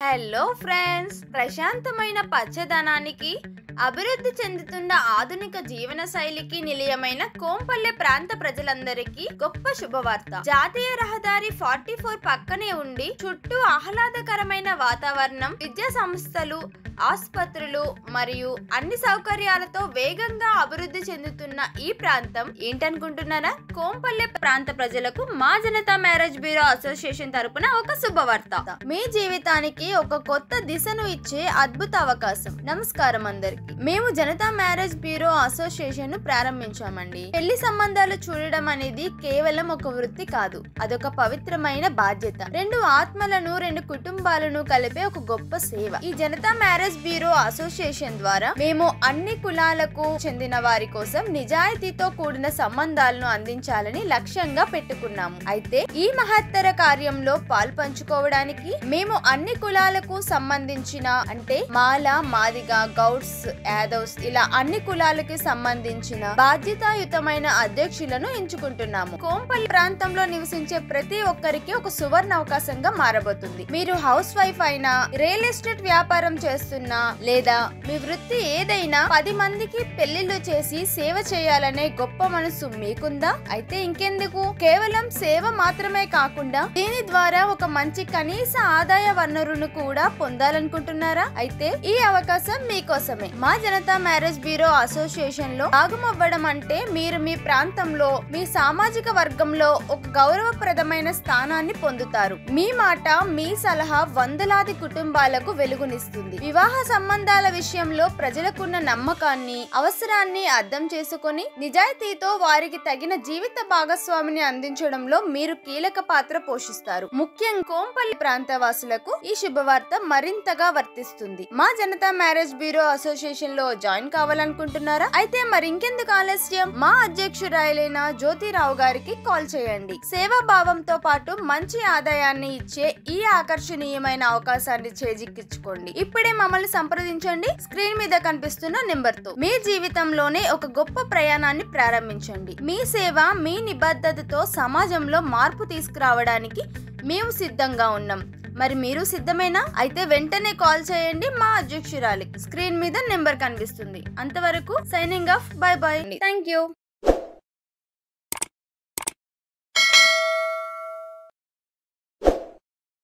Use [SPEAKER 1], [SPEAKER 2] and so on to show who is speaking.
[SPEAKER 1] Hello friends, ప్రశాంతమైన పచ్చదనానికి అభివృద్ధి చెందుతున్న ఆధునిక జీవన శైలికి నిలయమైన కోంపల్లె ప్రాంత ప్రజలందరికీ గొప్ప శుభవార్త. జాతీయ రహదారి 44 పక్కనే ఉండి చుట్టూ ఆహ్లాదకరమైన వాతావరణం, విద్యా సంస్థలు, ఆసుపత్రులు మరియు అన్ని సౌకర్యాలతో వేగంగా అభివృద్ధి చెందుతున్న ఈ ప్రాంతం ఏంటనుకుంటున్నారా? కోంపల్లె ప్రాంత ప్రజలకు మా జనతా మ్యారేజ్ బ్యూరో అసోసియేషన్ తరపున ఒక శుభవార్త. మీ జీవితానికి ఒక కొత్త దిశను ఇచ్చే అద్భుత అవకాశం. నమస్కారం అందరికి. మేము జనతా మ్యారేజ్ బ్యూరో అసోసియేషన్ ను ప్రారంభించామండి. పెళ్లి సంబంధాలు చూడడం అనేది కేవలం ఒక వృత్తి కాదు, అదొక పవిత్రమైన బాధ్యత. రెండు ఆత్మలను, రెండు కుటుంబాలను కలిపే ఒక గొప్ప సేవ. ఈ జనతా మ్యారేజ్ బ్యూరో అసోసియేషన్ ద్వారా మేము అన్ని కులాలకు చెందిన వారి కోసం నిజాయితీతో కూడిన సంబంధాలను అందించాలని లక్ష్యంగా పెట్టుకున్నాము. అయితే ఈ మహత్తర కార్యంలో పాల్పంచుకోవడానికి మేము అన్ని కులాలకు సంబంధించిన, అంటే మాల, మాదిగ, గౌడ్స్, యాదవ్స్, ఇలా అన్ని కులాలకి సంబంధించిన బాధ్యతాయుతమైన అధ్యక్షులను ఎంచుకుంటున్నాము. కోంపల్లి ప్రాంతంలో నివసించే ప్రతి ఒక్కరికి ఒక సువర్ణ అవకాశంగా మారబోతుంది. మీరు హౌస్ వైఫ్ అయినా, రియల్ ఎస్టేట్ వ్యాపారం చేస్తున్నా, లేదా మీ వృత్తి ఏదైనా 10 మందికి పెళ్లిళ్లు చేసి సేవ చేయాలనే గొప్ప మనసు మీకుందా? అయితే ఇంకెందుకు, కేవలం సేవ మాత్రమే కాకుండా దీని ద్వారా ఒక మంచి కనీస ఆదాయ వనరును కూడా పొందాలనుకుంటున్నారా? అయితే ఈ అవకాశం మీకోసమే. మా జనతా మ్యారేజ్ బ్యూరో అసోసియేషన్ లో భాగమవ్వడం అంటే మీరు మీ ప్రాంతంలో, మీ సామాజిక వర్గంలో ఒక గౌరవప్రదమైన స్థానాన్ని పొందుతారు. మీ మాట, మీ సలహా వందలాది కుటుంబాలకు వెలుగునిస్తుంది. వివాహ సంబంధాల విషయంలో ప్రజలకున్న నమ్మకాన్ని, అవసరాన్ని అర్థం చేసుకొని నిజాయితీతో వారికి తగిన జీవిత భాగస్వామిని అందించడంలో మీరు కీలక పాత్ర పోషిస్తారు. ముఖ్యంగా కోంపల్లి ప్రాంత వాసులకు ఈ శుభవార్త మరింతగా వర్తిస్తుంది. మా జనతా మ్యారేజ్ బ్యూరో అసోసియేషన్ లో జాయిన్ కావాలనుకుంటున్నారా? అయితే మరి ఇంకెందుకు ఆలస్యం, మా అధ్యక్షురాలైన జ్యోతిరావు గారికి కాల్ చేయండి. సేవా భావంతో పాటు మంచి ఆదాయాన్ని ఇచ్చే ఈ ఆకర్షణీయమైన అవకాశాన్ని చేజిక్కించుకోండి. ఇప్పుడే మమ్మల్ని సంప్రదించండి. స్క్రీన్ మీద కనిపిస్తున్న నెంబర్ తో మీ జీవితంలోనే ఒక గొప్ప ప్రయాణాన్ని ప్రారంభించండి. మీ సేవ, మీ నిబద్ధతతో సమాజంలో మార్పు తీసుకురావడానికి మేము సిద్ధంగా ఉన్నాం. మరి మీరు సిద్ధమేనా? అయితే వెంటనే కాల్ చేయండి మా అధ్యక్షురాలికి. స్క్రీన్ మీద నెంబర్ కనిపిస్తుంది. అంతవరకు signing off. By by. Thank you.